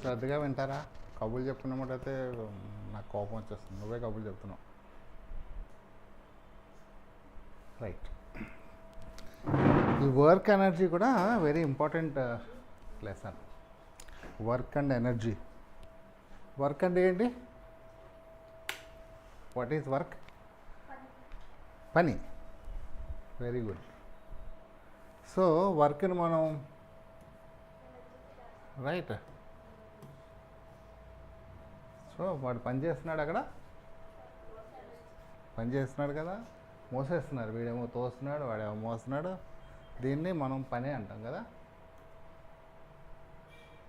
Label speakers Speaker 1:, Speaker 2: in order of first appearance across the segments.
Speaker 1: శ్రద్ధగా వింటారా? కబుర్లు చెప్పుకున్నమాటైతే నాకు కోపం వచ్చేస్తుంది. నువ్వే కబుర్లు చెప్తున్నావు. రైట్. ఈ వర్క్ ఎనర్జీ కూడా very important lesson. Work and energy. Work అంటే ఏంటి? What is work? పని. Very good. సో వర్క్ని మనం రైట్. సో వాడు పని చేస్తున్నాడు, అక్కడ పని చేస్తున్నాడు కదా, మోసేస్తున్నారు. వీడేమో తోస్తున్నాడు, వాడేమో మోస్తున్నాడు. దీన్ని మనం పని అంటాం కదా.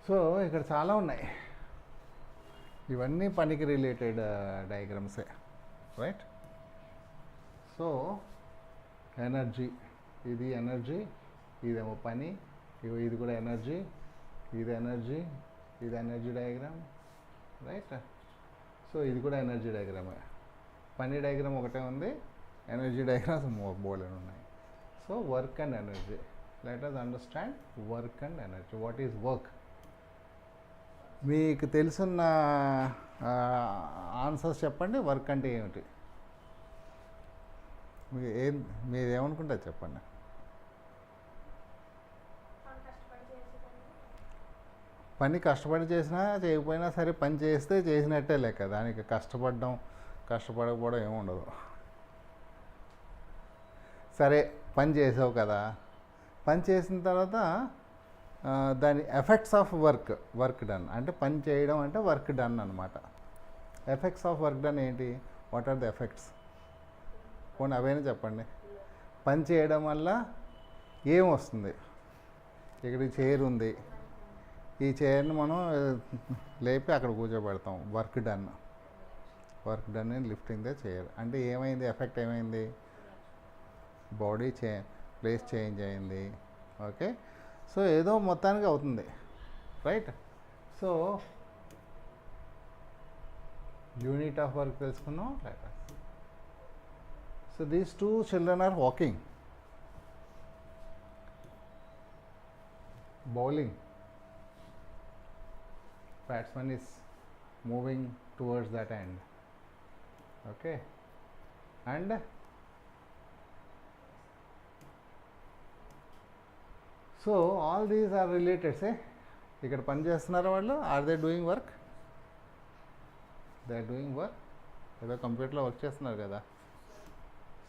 Speaker 1: సో ఇక్కడ చాలా ఉన్నాయి. ఇవన్నీ పనికి రిలేటెడ్ డయాగ్రామ్సే, రైట్. సో ఎనర్జీ, ఇది ఎనర్జీ, ఇదేమో పని, ఇది కూడా ఎనర్జీ, ఇది ఎనర్జీ, ఇది ఎనర్జీ డయాగ్రామ్, రైట్. సో ఇది కూడా ఎనర్జీ డయాగ్రామే. పని డయాగ్రామ్ ఒకటే ఉంది, ఎనర్జీ డయాగ్రామ్స్ బోలెడు ఉన్నాయి. So work and energy. Let us understand work and energy. What is work? మీకు తెలుసున్న ఆన్సర్స్ చెప్పండి. వర్క్ అంటే ఏమిటి? మీరు ఏమనుకుంటారు చెప్పండి. పని కష్టపడి చేసినా చేయకపోయినా సరే పని చేస్తే చేసినట్టే లెక్క. దానికి కష్టపడకపోవడం ఏముండదు. సరే పని చేసావు కదా, పని చేసిన తర్వాత దాని ఎఫెక్ట్స్ ఆఫ్ వర్క్ డన్ అంటే పని చేయడం అంటే వర్క్ డన్ అనమాట. ఎఫెక్ట్స్ ఆఫ్ వర్క్ డన్ ఏంటి? What are the effects? పోనీ అవైనా చెప్పండి. పని చేయడం వల్ల ఏం వస్తుంది? ఇక్కడ చైర్ ఉంది, ఈ చైర్ని మనం లేపి అక్కడ కూర్చోబెడతాం. Work done in lifting the chair. అంటే ఏమైంది? ఎఫెక్ట్ ఏమైంది? బాడీ ప్లేస్ చేంజ్ అయింది. ఓకే. సో ఏదో మొత్తానికి అవుతుంది, right. So unit of work తెలుసుకున్నాం. So these two children are walking, bowling. Batsman is moving towards that end. Okay. And so all these are related. Say ఇక్కడ పని చేస్తున్నారు వాళ్ళు. Are they doing work? They are doing work. ఏదో కంప్యూటర్లో work చేస్తున్నారు కదా.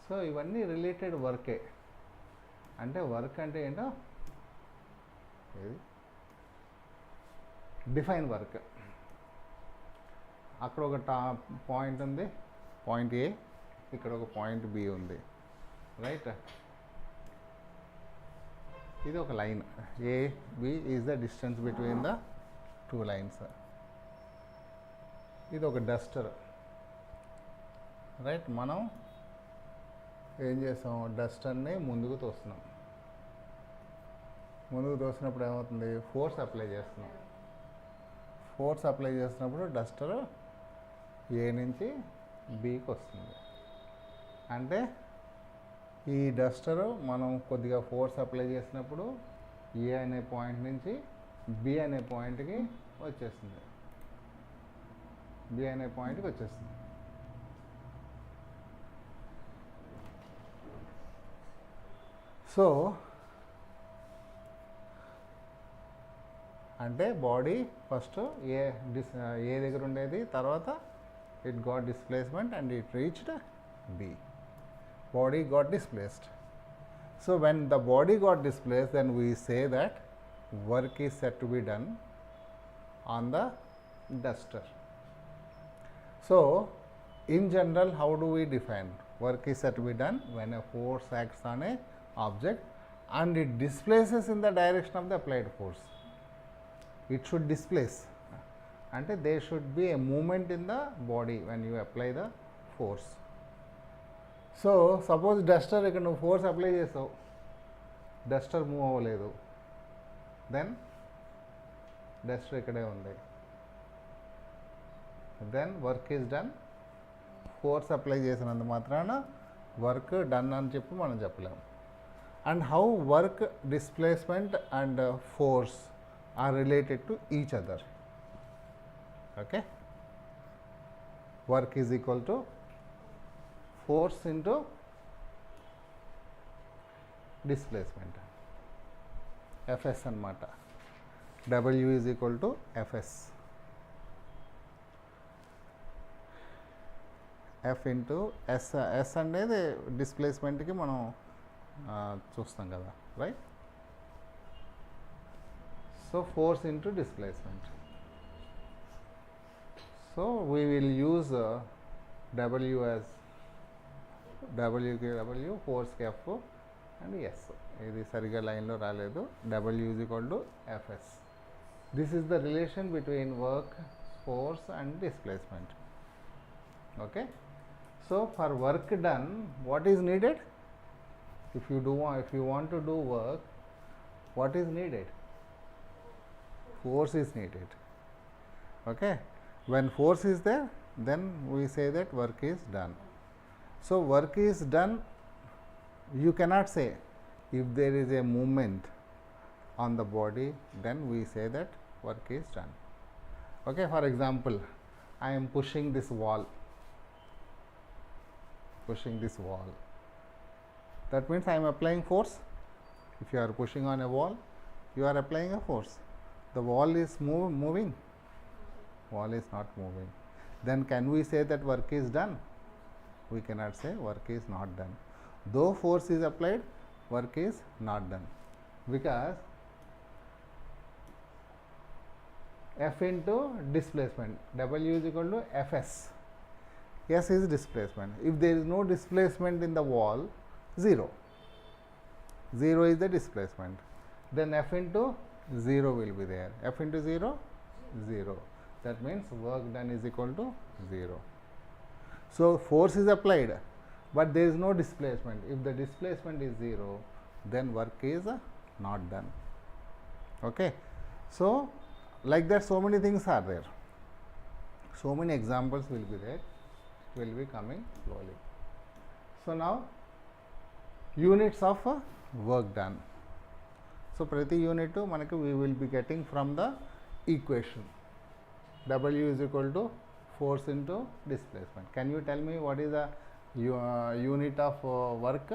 Speaker 1: So ఇవన్నీ related వర్కే. అంటే వర్క్ అంటే ఏంటో ఏది? Define work. అక్కడ ఒక పాయింట్ ఉంది, పాయింట్ ఏ, ఇక్కడ ఒక పాయింట్ బి ఉంది, రైట్. ఇది ఒక line. A B is the distance between the two lines. ఇది ఒక డస్టర్, రైట్. మనం ఏం చేస్తాం? డస్టర్ని ముందుకు తోస్తున్నాం. ముందుకు తోసినప్పుడు ఏమవుతుంది? ఫోర్స్ అప్లై చేస్తున్నాం. ఫోర్స్ అప్లై చేసినప్పుడు డస్టర్ ఏ నుంచి బికి వస్తుంది. అంటే ఈ డస్టర్ మనం కొద్దిగా ఫోర్స్ అప్లై చేసినప్పుడు ఏ అనే పాయింట్ నుంచి బి అనే పాయింట్కి వచ్చేస్తుంది. సో అంటే బాడీ ఫస్ట్ ఏ దగ్గర ఉండేది, తర్వాత it got displacement and it reached B. Body got displaced. So when the body got displaced, then we say that work is set to be done on the duster. So in general, how do we define? Work is said to be done when a force acts on a object and it displaces in the direction of the applied force. It should displace. Ante there should be a movement in the body when you apply the force. So suppose duster ikkada nu force apply chesavu, duster move avaledu, then duster ikkade undi, then work is done. Force apply చేసినంత మాత్రాన work done అని చెప్పి మనం చెప్పలేము. And how work, displacement and force are related to each other. Okay, work is equal to force into displacement, Fs అన్నమాట. W is equal to Fs. F into S. S అనేది డిస్ప్లేస్మెంట్కి మనం చూస్తాం కదా, right? So force into displacement. So we will use W as W, ఫోర్స్కి F and S. ఇది సరిగా లైన్లో రాలేదు. W is equal to Fs. This is the relation between work, force and displacement. Okay. So for work done, what is needed? If you want to do work, what is needed? Force is needed. Okay. When force is there, then we say that work is done. So work is done. You cannot say if there is a movement on the body, then we say that work is done. Okay. For example, I am pushing this wall. That means I am applying force. If you are pushing on a wall, you are applying a force. The wall is moving. Wall is not moving. Then can we say that work is done? We cannot say work is not done. Though force is applied, work is not done, because F into displacement, W is equal to Fs. S is displacement. If there is no displacement in the wall, 0. 0 is the displacement. Then F into 0 will be there. F into 0, 0. That means work done is equal to 0. So force is applied, but there is no displacement. If the displacement is 0, then work is not done. Okay. So like that, so many things are there. So many examples will be there, will be coming slowly. So now units of work done. So prati unit manaku we will be getting from the equation. W is equal to force into displacement. Can you tell me what is the unit of work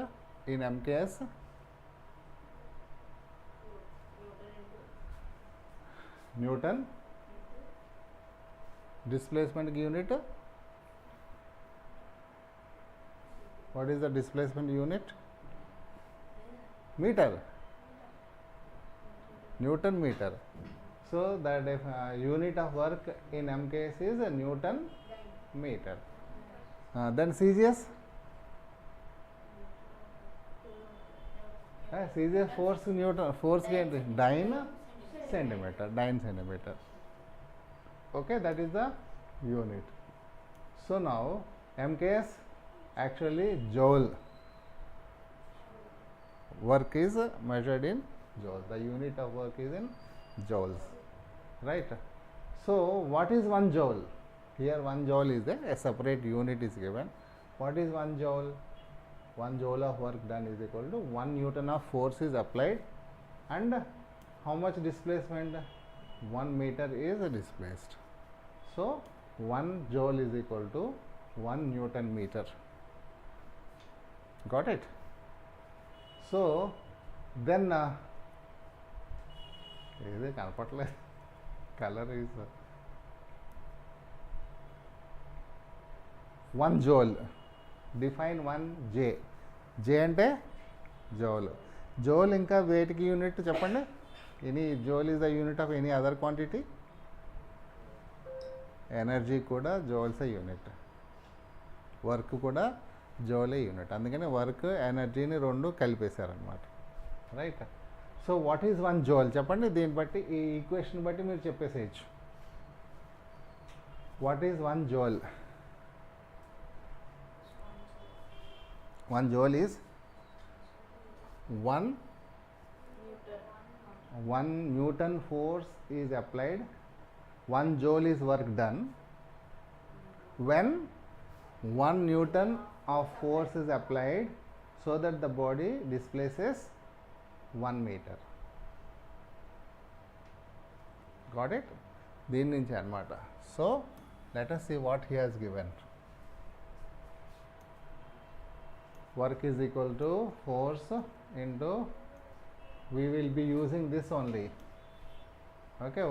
Speaker 1: in MKS? Newton. Displacement unit? What is the displacement unit? Meter. Newton meter. So that unit of work in MKS is a Newton meter. Then CGS? CGS force Newton, force dyne centimeter. Okay, that is the unit. So now MKS actually joule. Work is measured in joules. The unit of work is in joules, right? So what is 1 joule? Here 1 joule is there, a separate unit is given. What is 1 joule? 1 joule of work done is equal to 1 Newton of force is applied, and how much displacement? 1 meter is displaced. So 1 joule is equal to 1 Newton meter. Got it? So then ఇది కనపట్లేదు, colour is 1 joule. Define 1 J. J అంటే జోల్. జోల్ ఇంకా వేటికి unit చెప్పండి. Any joule is the unit of any other quantity. Energy కూడా joules unit, work కూడా జోలే unit. అందుకని వర్క్ ఎనర్జీని 2 కలిపేశారనమాట, రైట్? సో వాట్ ఈజ్ 1 జోల్ చెప్పండి. దీన్ని బట్టి ఈ ఈక్వేషన్ బట్టి మీరు చెప్పేసేయచ్చు. What is 1 joule? 1 joule is 1 Newton force is applied. 1 joule is work done when 1 Newton of force is applied so that the body displaces 1 meter. Got it? దీని నుంచి అనమాట. So let us see what he has given. Work is equal to force into, we will be using this only, okay,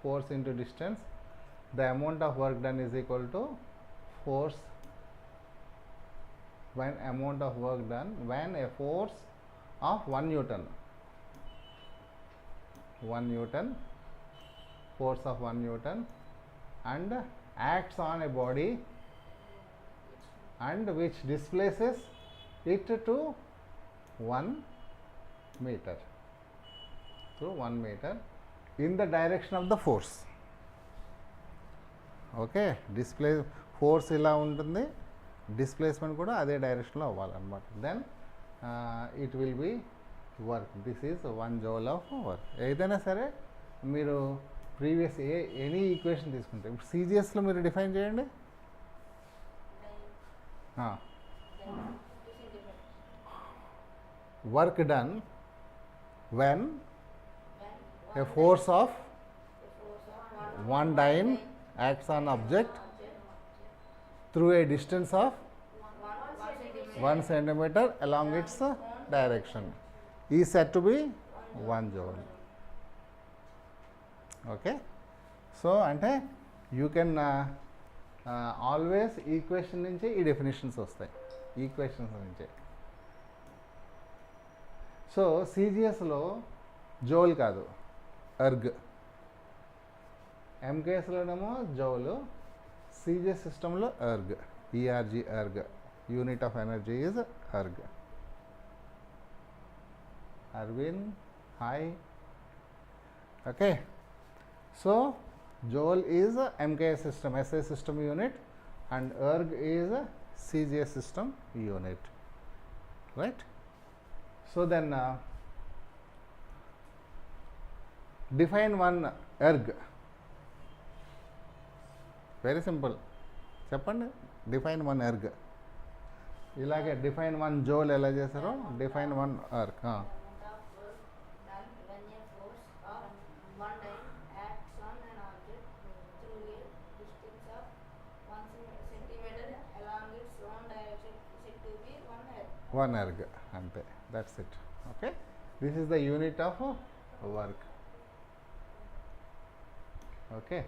Speaker 1: force into distance. The amount of work done is equal to force when amount of work done when a force of 1 Newton, 1 Newton, force of 1 Newton and acts on a body and which displaces it to 1 meter, through 1 meter in the direction of the force. ఓకే, force ఇలా ఉంటుంది, displacement కూడా అదే డైరెక్షన్లో అవ్వాలన్నమాట. Then it will be work. This is 1 joule of work. ఏదైనా సరే మీరు ప్రీవియస్ ఎనీ ఈక్వేషన్ తీసుకుంటే, ఇప్పుడు సిజిఎస్లో మీరు డిఫైన్ చేయండి. Work done when a force of 1 dyne acts on object through a distance of 1 centimeter along its direction is said to be 1 joule. Okay, so అంటే you can always equation నుంచి ఈ definitions వస్తాయి, equations నుంచే. So సిజిఎస్లో joule కాదు, erg. ఎంకేఎస్లోనేమో joule, CGS సిస్టంలో erg, E R G erg, unit of energy is erg. Arvin hi. Okay, so joule is MKS system, SI system unit, and erg is CGS system unit, right? So then define 1 erg. Very simple, చెప్పండి. Define 1 erg. ఇలాగే define 1 joule ఎలా చేస్తారో define 1 erg. One erg అంతే, that's it. Okay, this is the unit of work. Okay,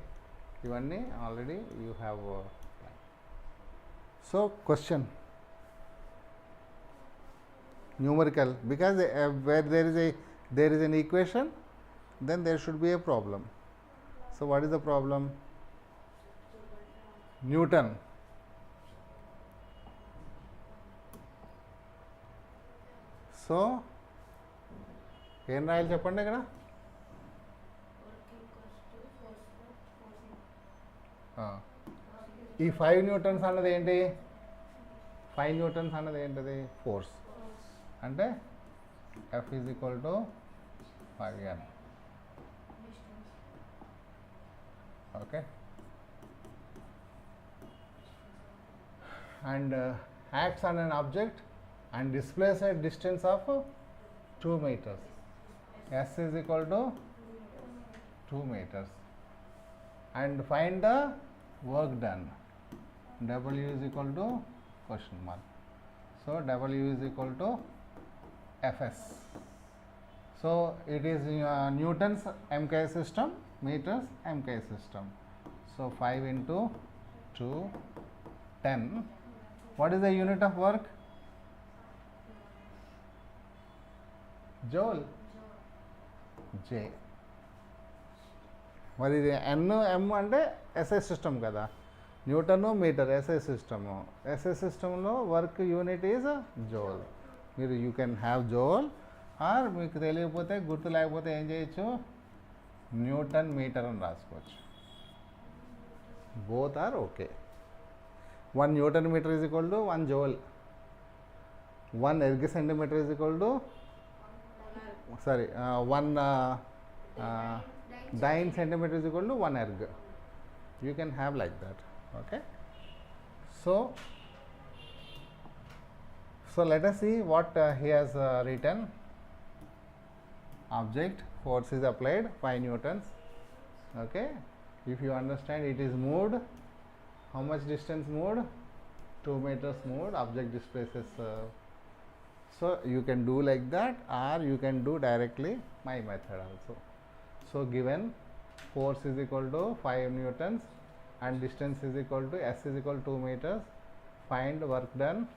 Speaker 1: ఇవన్నీ already you have. So question numerical, because where there is an equation, then there should be a problem. So what is the problem? Newton. So ఏం రాయాలి చెప్పండి ఇక్కడ? ఈ 5 newtons అన్నది ఏంటి? 5 newtons అన్నది ఏంటిది? ఫోర్స్. అంటే F is equal to 5N. Okay, and acts on an object and displays at distance of 2 meters. S is equal to 2 meters. And find the work done. W is equal to question mark. So W is equal to Fs. So it is Newton's MK system, meters MK system. So 5 into 2, 10. What is the unit of work? Joule, J. మరి ఇది N M అంటే SI system కదా, newton metre SI system. ఎస్ఐ సిస్టంలో work unit is joule. మీరు you can have joule, or మీకు తెలియకపోతే గుర్తు లేకపోతే ఏం చేయొచ్చు, న్యూటన్ మీటర్ అని రాసుకోవచ్చు. Both are okay. 1 Newton meter is equal to 1 joule. 1 erg centimeter is equal to 1 dyne centimeter is equal to 1 erg. You can have like that. Okay, so let us see what he has written. Object, force is applied 5 newtons. Okay, If you understand, it is moved. How much distance moved? 2 meters moved. Object displaces. So you can do like that, or you can do directly my method also. So given force is equal to 5 newtons and distance is equal to s is equal to 2 meters. Find work done.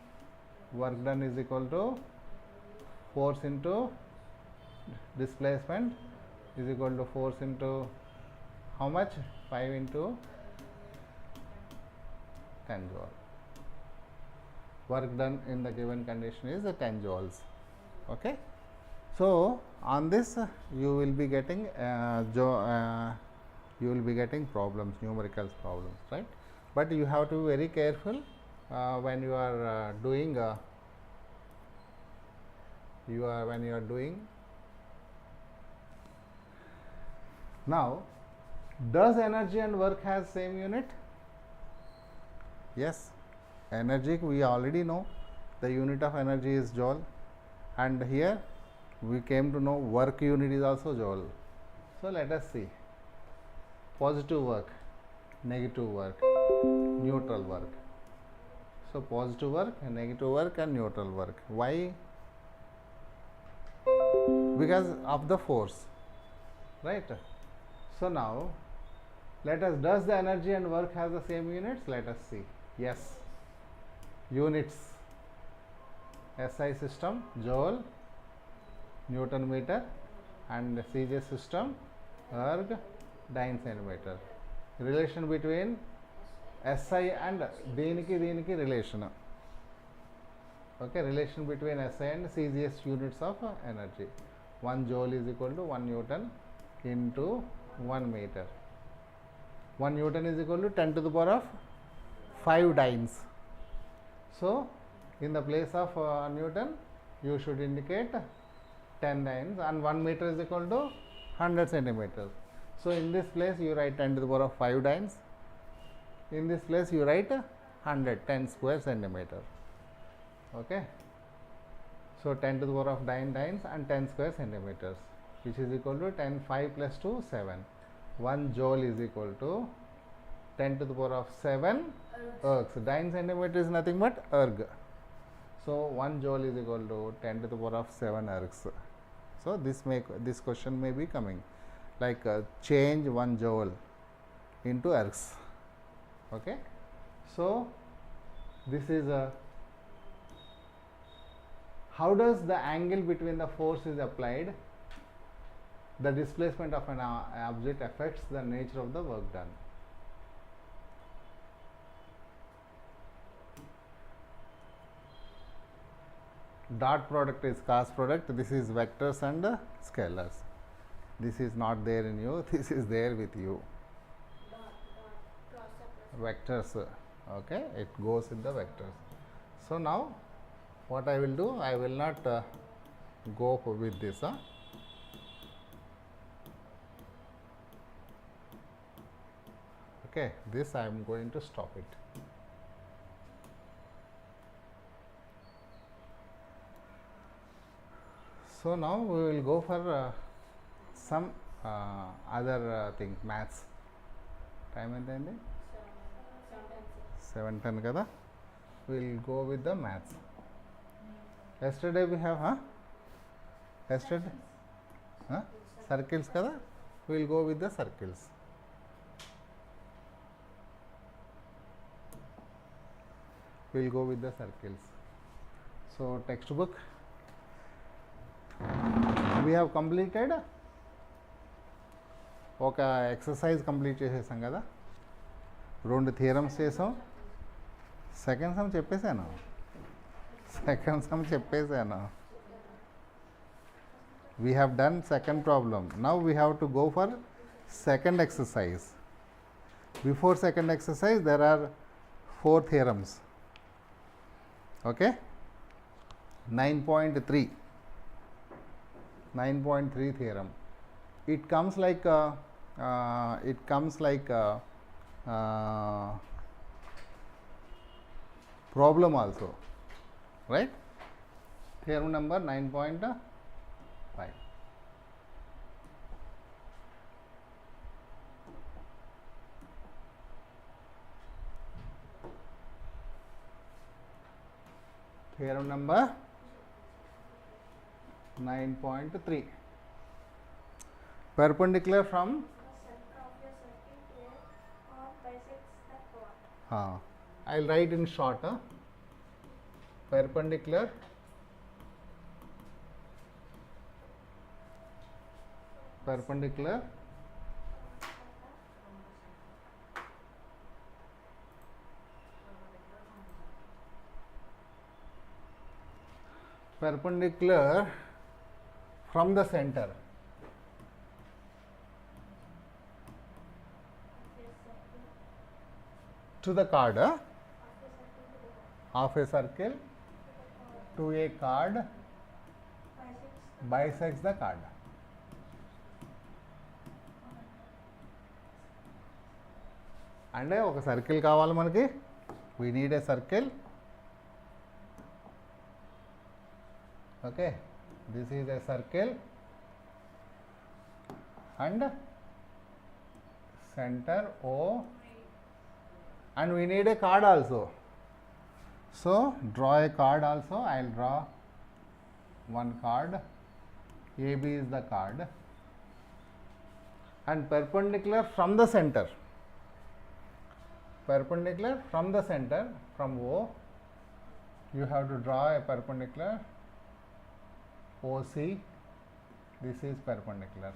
Speaker 1: Work done is equal to force into displacement is equal to force into how much? 5 into 10 joule. Work done in the given condition is 10 joules. Okay. So on this you will be getting problems, numerical problems, right? But you have to be very careful when you are doing now. Does energy and work has same unit? Yes. Energy we already know, the unit of energy is joule, and here we came to know work unit is also joule. So let us see. Positive work, negative work, neutral work. So positive work, negative work and neutral work. Why? Because of the force, right? So now let us, does the energy and work have the same units? Let us see. Yes. Units, SI system joule, Newton meter, and CJ system erg, dyne centimeter. Relation between SI and దీనికి relation. Okay, relation between SI and CGS units of energy. 1 joule is equal to 1 Newton into 1 meter. 1 Newton is equal to 10 to the power of 5 dynes. So in the place of Newton, you should indicate 10 dynes, and 1 meter is equal to 100 centimeters. So in this place you write 10 to the power of 5 dynes. In this place you write 10 square centimeter. Okay. So 10 to the power of dynes and 10 square centimeters, which is equal to 10, 5 plus 2, 7. 1 joule is equal to 10 to the power of 7 ergs. Dyne centimeter is nothing but erg. So 1 joule is equal to 10 to the power of 7 ergs. So this question may be coming, like change 1 joule into ergs. Okay. So this is a, how does the angle between the force is applied, the displacement of an object affects the nature of the work done. Dot product is cross product. This is vectors and scalars. This is not there in you, this is there with you. Vectors. Okay, it goes with the vectors. So now what I will do, I will not go with this. Okay, this I am going to stop it. So now we will go for some other thing, maths. Time entandi? 7:10 kada. We will go with the maths. Yesterday we have yesterday circles kada. We will go with the circles. We will go with the circles. So textbook we have completed. ఒక exercise complete చేసేసాం కదా, 2 theorems చేసాం. Second some చెప్పేశాను. We have done second problem. Now we have to go for second exercise. Before second exercise there are 4 theorems. Okay, 9.3 theorem. It comes like problem also, right? Theorem number 9.5. Theorem number 9.3. Perpendicular from I'll write in short. Perpendicular perpendicular from the center to the card, of a circle to a card bisects the card. అంటే ఒక circle కావాలి మనకి. we need a circle. Okay, this is a circle and center O, and we need a card also. So draw a card also. I will draw one card. AB is the card and perpendicular from the center. Perpendicular from the center, from O, you have to draw a perpendicular OC. This is perpendicular,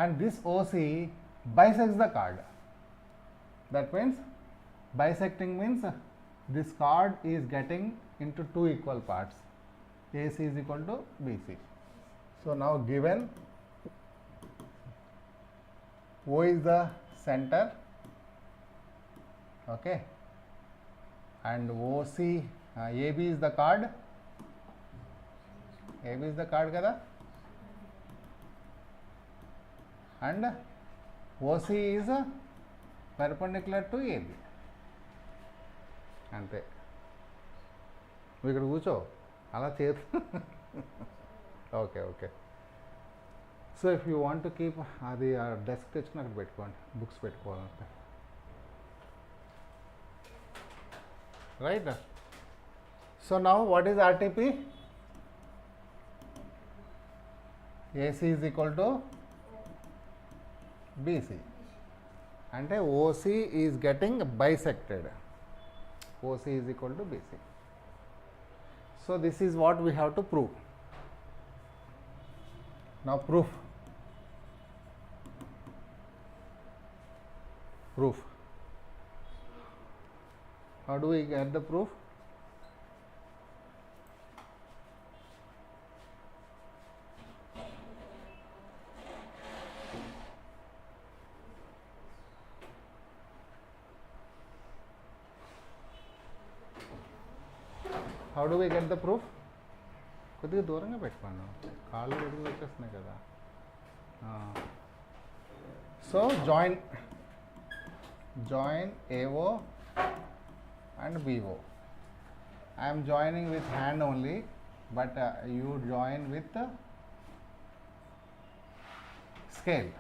Speaker 1: and this OC bisects the card. That means bisecting means this card is getting into two equal parts. AC is equal to BC. So now given O is the center, okay, and OC AB is the card. AB is the card kada, and OC is perpendicular to AB. అంతే. నువ్వు ఇక్కడ కూర్చో అలా చేతు. Okay okay. So if you want to keep అది desk తెచ్చుకుని అక్కడ పెట్టుకోండి, బుక్స్ పెట్టుకోవాలంటే. Right. So now what is RTP? AC is equal to BC. అంటే OC is getting bisected. OC is equal to BC. So this is what we have to prove. Now proof. How do we get the proof? How do we get the proof? కొద్దిగా దూరంగా పెట్టుకోండి, కాళ్ళు దగ్గర వచ్చేస్తున్నాయి కదా. So join AO and BO. I am joining with hand only, but you join with scale.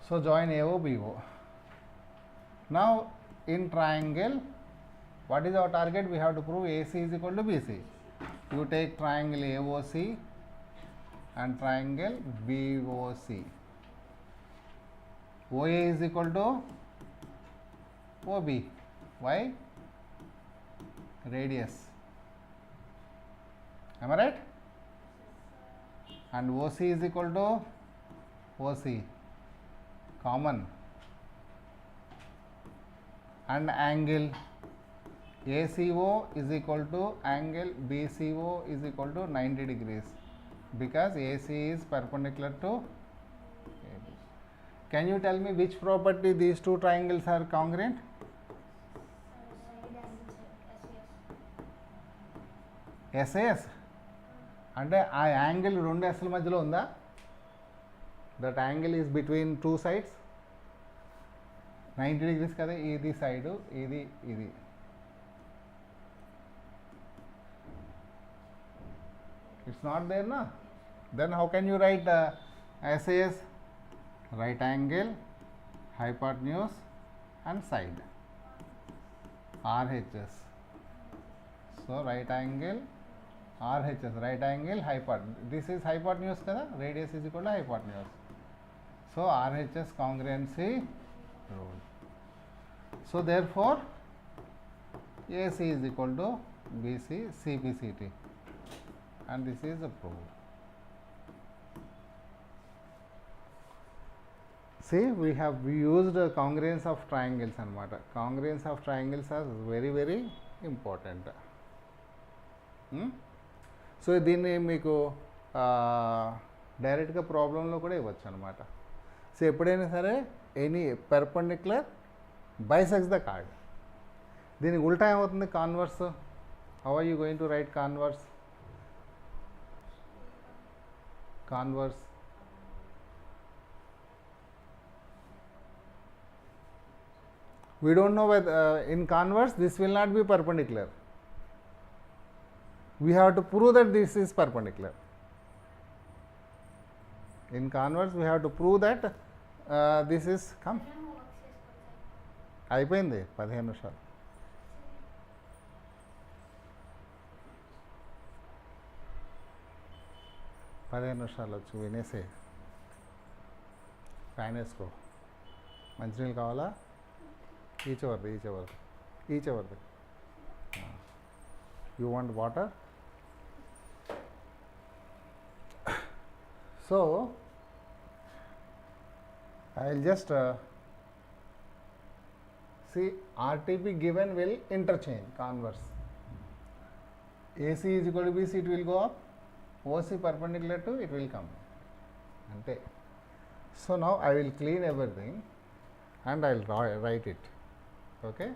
Speaker 1: So join AO BO. Now in triangle, what is our target? We have to prove AC is equal to BC. You take triangle AOC and triangle BOC. OA is equal to OB. Why? Radius. Am I right? And OC is equal to OC. Common. And angle ACO is equal to angle BCO is equal to 90 degrees, because AC is perpendicular to AB. Can you tell me which property these two triangles are congruent? SAS. అంటే ఆ angle రెండు ఎస్ల మధ్యలో ఉందా? That angle is between two sides 90 degrees కదా. ఇది side, ఇది. It's not there, na? Then how can you write SAS? Right angle, hypotenuse and side, RHS. So right angle RHS, right angle hypotenuse. This is hypotenuse kada, radius is equal to hypotenuse. So RHS congruency rule. So therefore AC is equal to BC CPCT, and this is proved. See, we used congruence of triangles anamata. Congruence of triangles are very very important. So దీన్ని మీకు డైరెక్ట్గా ప్రాబ్లంలో కూడా ఇవ్వచ్చు అనమాట. So ఎప్పుడైనా సరే any perpendicular bisects the chord. దీనికి ఉల్టా ఏమవుతుంది converse. How are you going to write converse? Converse we don't know whether in converse this will not be perpendicular. We have to prove that this is perpendicular. In converse we have to prove that this is come. అయిపోయింది 15 నిమిషాలు. వచ్చి వినేసే fan వేసుకో. మంచినీళ్ళు కావాలా? each over. You want water? So I will just see RTP given will interchange converse. AC is equal to BC, it will go up. OC perpendicular to it will come. Ante. So now I will clean everything and I will write it. Okay.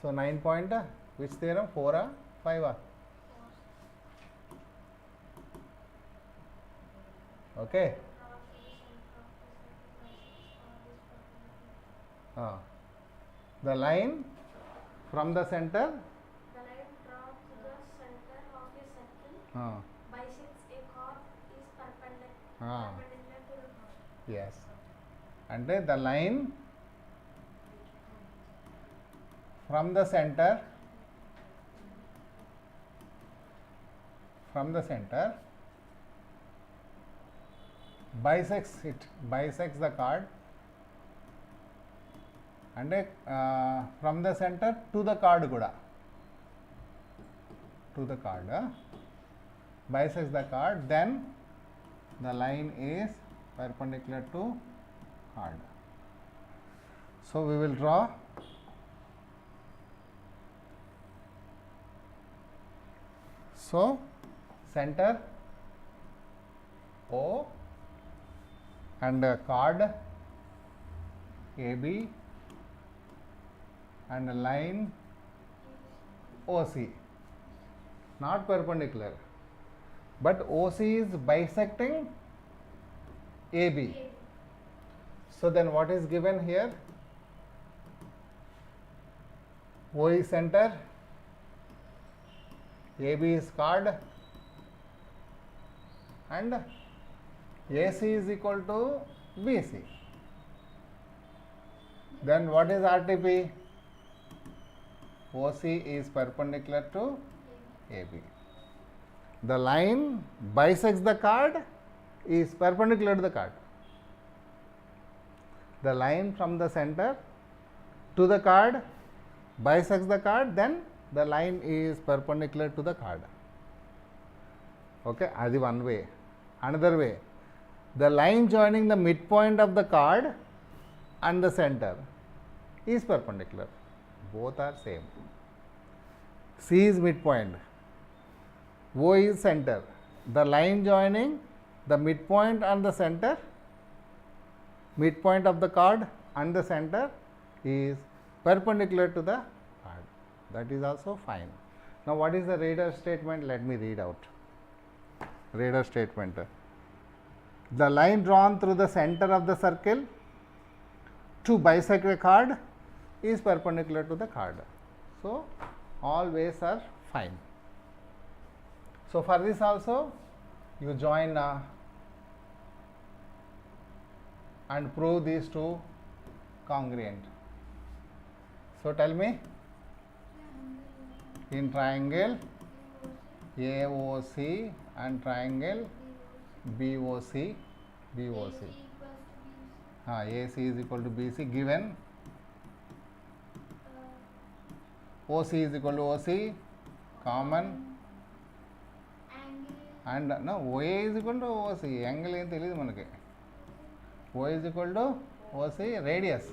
Speaker 1: So 9 point which theorem? 4 or 5 or? Okay. The line from the center.
Speaker 2: The line drawn to the center of a circle bisects a chord is perpendicular to the chord.
Speaker 1: Yes. And the line from the center bisects the chord, and from the center to the chord kuda, bisects the chord, then the line is perpendicular to chord. So we will draw center O and chord AB and line OC, not perpendicular, but OC is bisecting AB. So then what is given here? O is center, AB is chord, and AC is equal to BC. Then what is RTP? OC is perpendicular to AB. The line bisects the chord is perpendicular to the chord. The line from the center to the chord bisects the chord, then the line is perpendicular to the chord. Okay, that is one way. Another way, the line joining the midpoint of the chord and the center is perpendicular. Both are same. C is midpoint, O is center. The line joining the midpoint and the center, midpoint of the chord and the center is perpendicular to the chord. That is also fine. Now what is the radar statement? Let me read out. Radar statement. The line drawn through the center of the circle to bisect a chord is perpendicular to the chord. So all ways are fine. So for this also you join and prove these two congruent. So tell me. in triangle AOC and triangle BOC. AC is equal to BC given OC is equal to OC common and no OA is equal to OC angle ఏం తెలియదు మనకి. OA is equal to OC radius,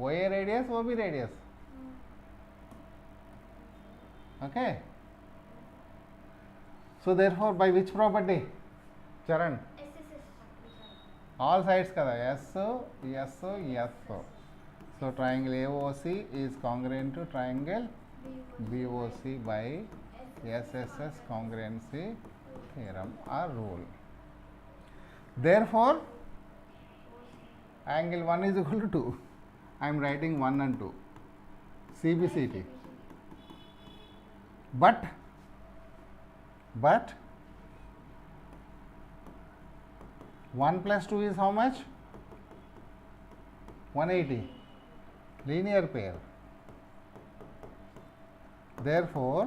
Speaker 1: OA radius, OB radius. Okay, so therefore by which property, Charan? All sides kada, S, so triangle AOC is congruent to triangle BOC by SSS congruency theorem or rule. Therefore angle 1 is equal to 2. I am writing 1 and 2 CBCT. But 1 plus 2 is how much? 180. Linear pair. Therefore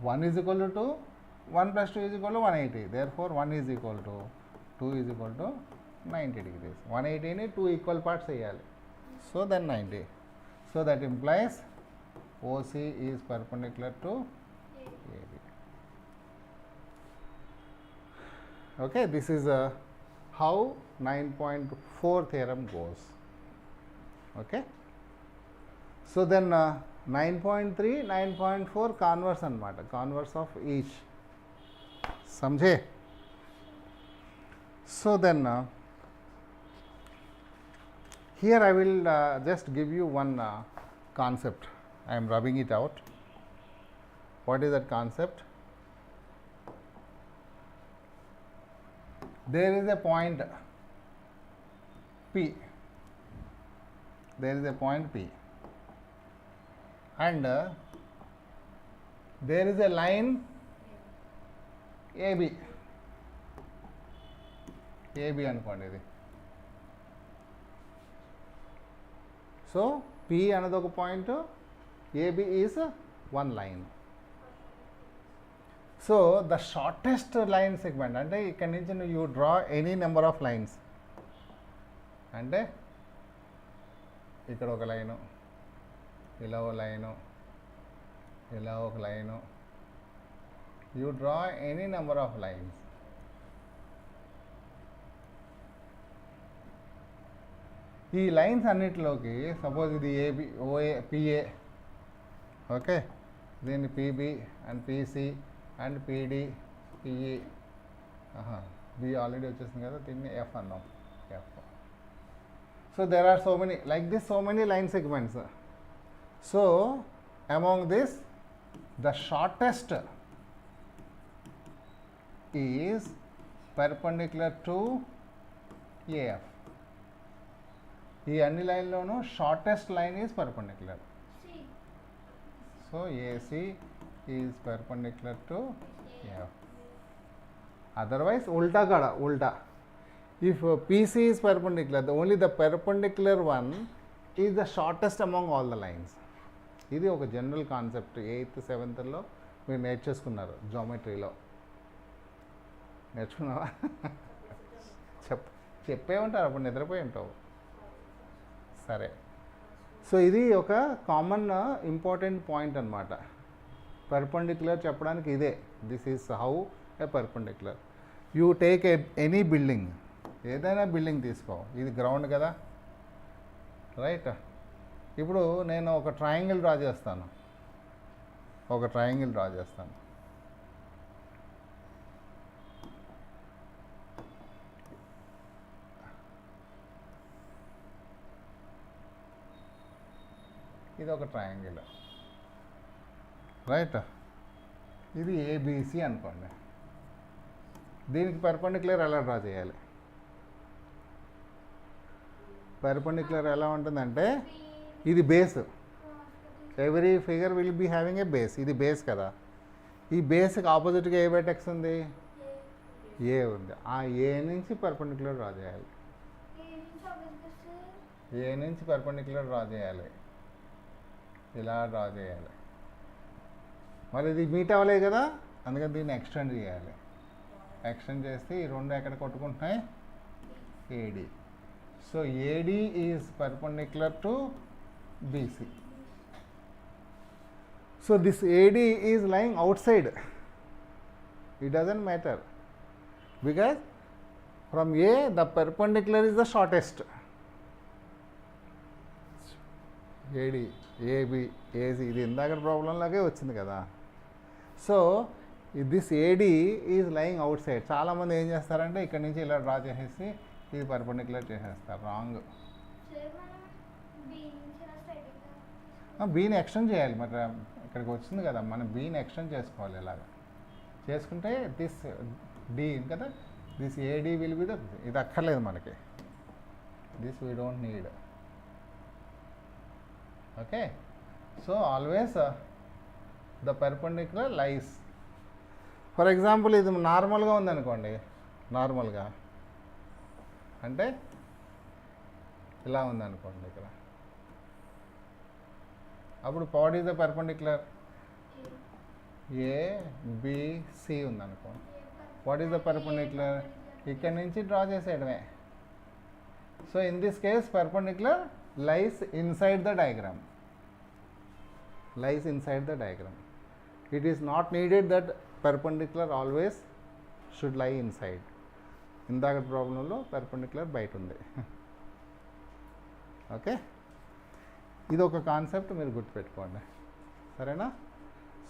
Speaker 1: 1 is equal to 2, 1 plus 2 is equal to 180. Therefore 1 is equal to 2 is equal to 90 degrees. 180 ni 2 equal parts cheyali. So then 90. So that implies OC is perpendicular to AB. Okay, this is how 9.4 theorem goes. Okay, so then 9.3, 9.4 converse anamata, converse of each. Samjhe? So then here I will just give you one concept. I am rubbing it out. What is that concept? There is a point P. There is a point P. And there is a line AB. AB అనుకోండి ఇది. So P అనేది ఒక point, AB is one line. So the shortest line segment అంటే ఇక్కడ నుంచి you draw any number of lines. అంటే ఇక్కడ ఒక లైను, ఇలా ఒక లైను, ఇలా ఒక line, you draw any number of lines. ఈ లైన్స్ అన్నిటిలోకి సపోజ్ ఇది ఏబి, ఓఏ, పిఏ, ఓకే, దీన్ని PB and PC and PD, PE, B already వచ్చేసింది కదా, దీన్ని ఎఫ్ అన్నాం, F. So there are so many like this, so many line segments. So among this the shortest is perpendicular to AF. ఈ అన్ని లైన్లోనూ shortest line is perpendicular. So AC is perpendicular to AF. Otherwise ఉల్టా కాడ, ఉల్టా. If PC is perpendicular, only the perpendicular one is the shortest among all the lines. ఇది ఒక general concept. 8th 7thలో మీరు నేర్చేసుకున్నారు జామెట్రీలో. నేర్చుకున్నావా? చెప్పే ఉంటారు, అప్పుడు నిద్రపోయి ఉంటావు. సరే, సో ఇది ఒక కామన్ ఇంపార్టెంట్ పాయింట్ అనమాట. పర్పెండిక్యులర్ చెప్పడానికి ఇదే, this is how A perpendicular. You take any building, ఏదైనా బిల్డింగ్ తీసుకో, ఇది గ్రౌండ్ కదా, రైట్. ఇప్పుడు నేను ఒక ట్రయాంగిల్ డ్రా చేస్తాను, ఒక ట్రయాంగిల్ డ్రా చేస్తాను. ఇది ఒక ట్రయాంగిల్, రైట్. ఇది ఏబిసి అనుకోండి. దీనికి పర్పెండిక్యులర్ ఎలా డ్రా చేయాలి? పర్పెండిక్యులర్ ఎలా ఉంటుందంటే, ఇది base. Every figure will be having a base. ఇది బేస్ కదా, ఈ బేస్కి ఆపోజిట్గా ఏ వెర్టెక్స్ ఉంది? ఏ ఉంది. ఆ ఏ నుంచి పర్పెండిక్యులర్ డ్రా చేయాలి. ఏ నుంచి పర్పెండిక్యులర్ డ్రా చేయాలి, ఇలా డ్రా చేయాలి. మరి ఇది మీట్ అవ్వలేదు కదా, అందుకని దీన్ని ఎక్స్టెండ్ చేయాలి. ఎక్స్టెండ్ చేస్తే ఈ రెండు ఎక్కడ కొట్టుకుంటున్నాయి, AD. So AD is perpendicular to BC. So this AD is lying outside. It doesn't matter because from A the perpendicular is the shortest. AD, AB, AC ఇది ఇందాక ప్రాబ్లం లాగే వచ్చింది కదా. So this AD is lying out side. చాలామంది ఏం చేస్తారంటే ఇక్కడ నుంచి ఇలా డ్రా చేసేసి ఇది పర్పెండిక్యులర్ చేసేస్తారు. రాంగ్. బీని ఎక్స్టెండ్ చేయాలి. మరి ఇక్కడికి వచ్చింది కదా, మనం బీని ఎక్స్టెండ్ చేసుకోవాలి. ఇలాగా చేసుకుంటే దిస్ డి కదా, this AD will be the, ఇది అక్కర్లేదు మనకి, this we don't need. Okay. So always the perpendicular lies. For example ఇది నార్మల్గా ఉందనుకోండి, నార్మల్గా అంటే ఇలా ఉందనుకోండి ఇక్కడ, అప్పుడు what is the perpendicular, ABC ఉందనుకోండి. వాట్ ఈస్ ద పర్పెండిక్యులర్, ఇక్కడ నుంచి డ్రా చేసేయడమే. So in this case perpendicular lies inside the diagram, lies inside the diagram. It is not needed that perpendicular always should లై inside. ఇందాక ప్రాబ్లంలో perpendicular బయట ఉంది. Okay, ఇది ఒక కాన్సెప్ట్ మీరు గుర్తుపెట్టుకోండి, సరేనా.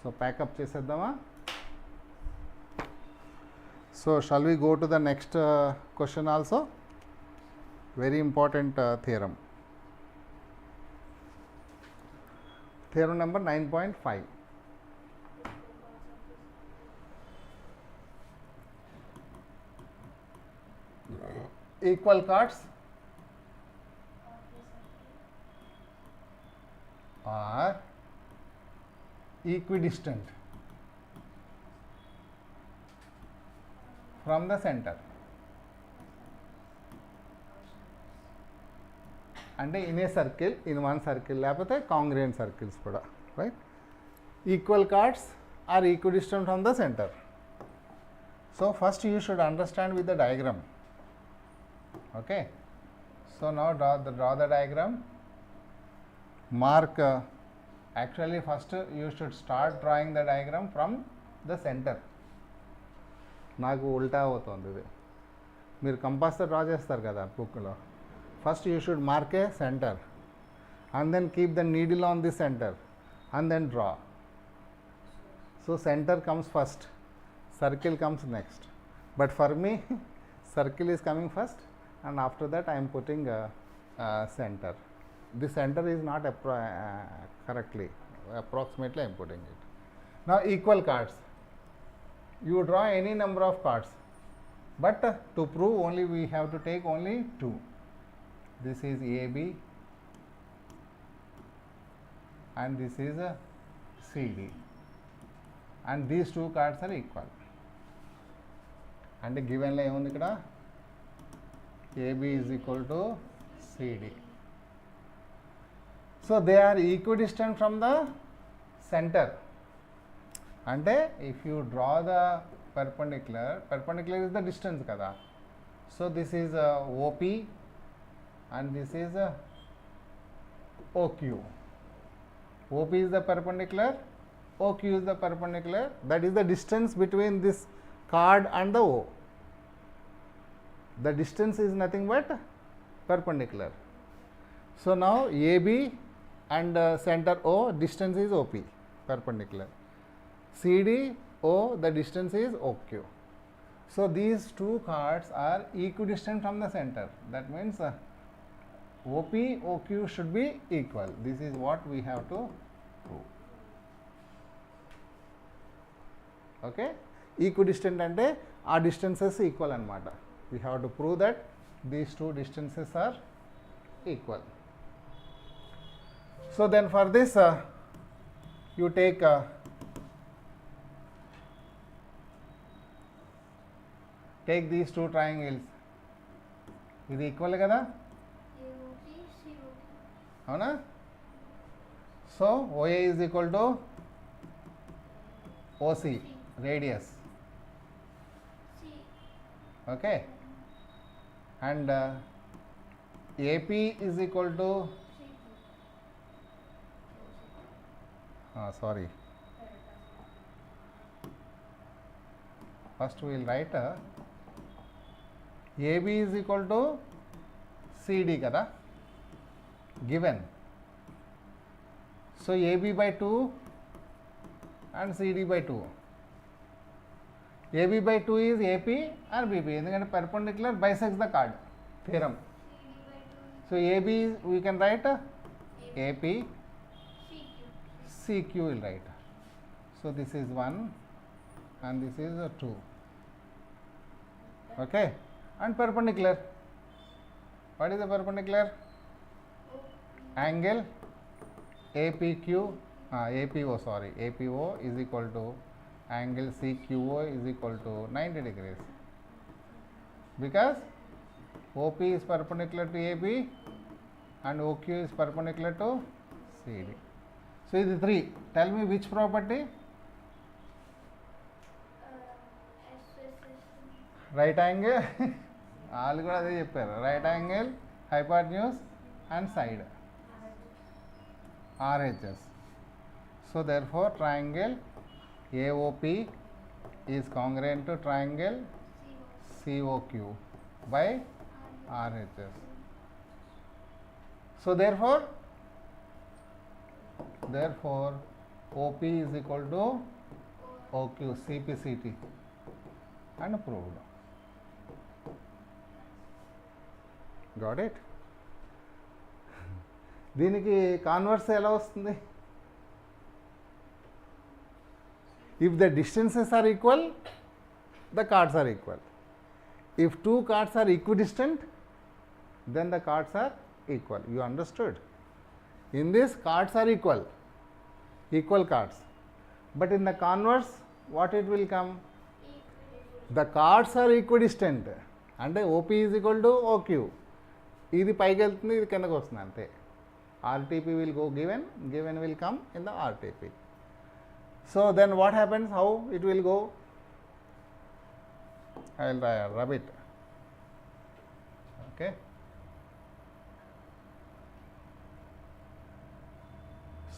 Speaker 1: సో ప్యాకప్ చేసేద్దామా. So shall we go to the next question also. Very important theorem. Theorem number 9.5. Equal chords are equidistant from the center. అంటే in a circle, in one circle, లేకపోతే congruent circles కూడా, right. Equal chords are equidistant from the centre. So first you should understand with the diagram. Okay. So now draw the diagram. Mark, actually first you should start drawing the diagram from the center. నాకు ఉల్టా అవుతుంది ఇది. మీరు కంపాస్తో draw చేస్తారు కదా బుక్లో. First you should mark a centre and then keep the needle on the centre and then draw. So centre comes first, circle comes next. But for me, circle is coming first and after that I am putting center. The center is not correctly, approximately I am putting it. Now equal cards. You draw any number of cards, but to prove only we have to take only two. This is AB and this is CD, and these two cards are equal. And given la emundi ikkada AB is equal to CD. So they are equidistant from the center. అంటే if you draw the perpendicular is the distance kada. So this is OP and this is OQ. OP is the perpendicular, OQ is the perpendicular, that is the distance between this card and the O. The distance is nothing but perpendicular. So now AB and center O, distance is OP, perpendicular. CD, O, the distance is OQ. So these two cards are equidistant from the center. That means OP, OQ should be equal. This is what we have to prove. Okay? Equidistant ante our distances equal anamata. We have to prove that these two distances are equal. So then for this you take these two triangles. ఇది equal కదా, అవునా. So OA is equal to OC, radius.
Speaker 2: C.
Speaker 1: Okay, and AP is equal to sorry, first we will write AB is equal to CD kada, given. So AB by 2 and CD by 2. AB by 2 is AP or BP, ఎందుకంటే perpendicular bisects the chord theorem. So AB is, we can write AP, CQ will write. So this is 1 and this is 2. Okay, and perpendicular. What is the perpendicular? Angle APQ, APO sorry, APO is equal to angle CQO is equal to 90 degrees, because OP is perpendicular to AB and OQ is perpendicular to CD. So ఇది 3. Tell me which property? Right angle. వాళ్ళు కూడా అదే చెప్పారు, right angle, hypotenuse and side, RHS. So therefore triangle AOP is congruent to triangle COQ by RHS. So therefore OP is equal to OQ, CPCT, and proved. Got it? దీనికి converse ఎలా వస్తుంది? If the distances are equal, the chords are equal. If two chords are equidistant, then the chords are equal. You understood? In this, chords are equal chords. But in the converse, what it will come? The chords are equidistant. And OP is equal to OQ. ఇది పైకి వెళ్తుంది, ఇది కిందకు వస్తుంది అంతే. RTP will go given will come in the RTP. So then what happens, how it will go? I will rub it. Okay.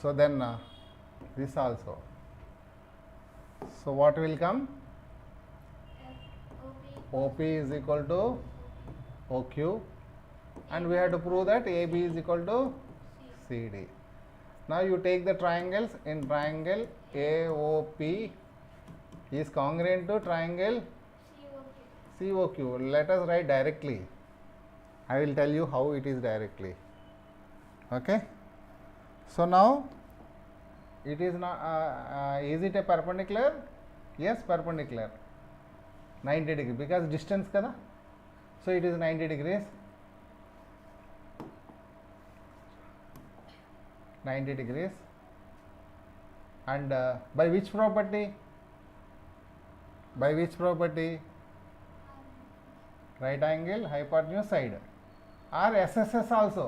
Speaker 1: So then this also. So what will come? OP is equal to OQ, and we have to prove that AB is equal to CD. Now you take the triangles. In triangle AOP is congruent to triangle COQ. Let us write directly. I will tell you how it is directly. Okay. So now it is not. Is it a perpendicular? Yes, perpendicular. 90 degrees, because distance kada. So it is 90 degrees. 90 degrees. And by which property? By which property? Right angle, hypotenuse, side, or SSS also.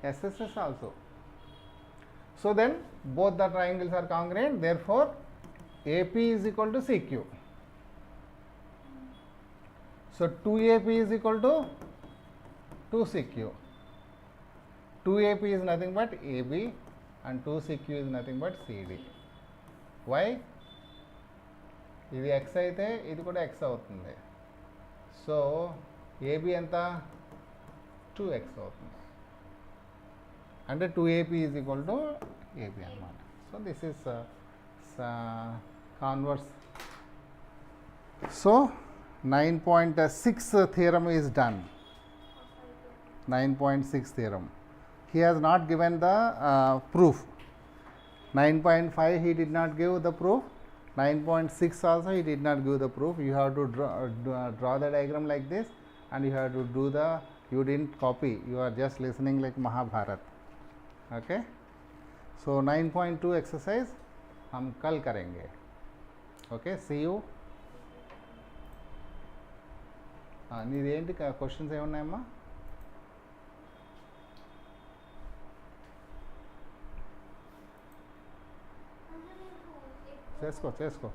Speaker 1: SSS also. So then both the triangles are congruent. Therefore AP is equal to CQ. So 2AP is equal to 2CQ. 2AP is nothing but AB and 2CQ is nothing but CD. Why? ఇది x అయితే ఇది కూడా x అవుతుంది. So AB ఎంత? 2x అవుతుంది. అంటే 2AP is equal to AB అన్నమాట. So this is converse. So 9.6 theorem is done. 9.6 theorem. He has not given the proof. 9.5 he did not give the proof. 9.6 also he did not give the proof. You have to draw the diagram like this, and you have to do the, you didn't copy, you are just listening like Mahabharat. Okay. So 9.2 exercise हम कल करेंगे. Okay, see you. నీదేంటి questions ఏమున్నాయమ్మా? చేసుకో చేసుకో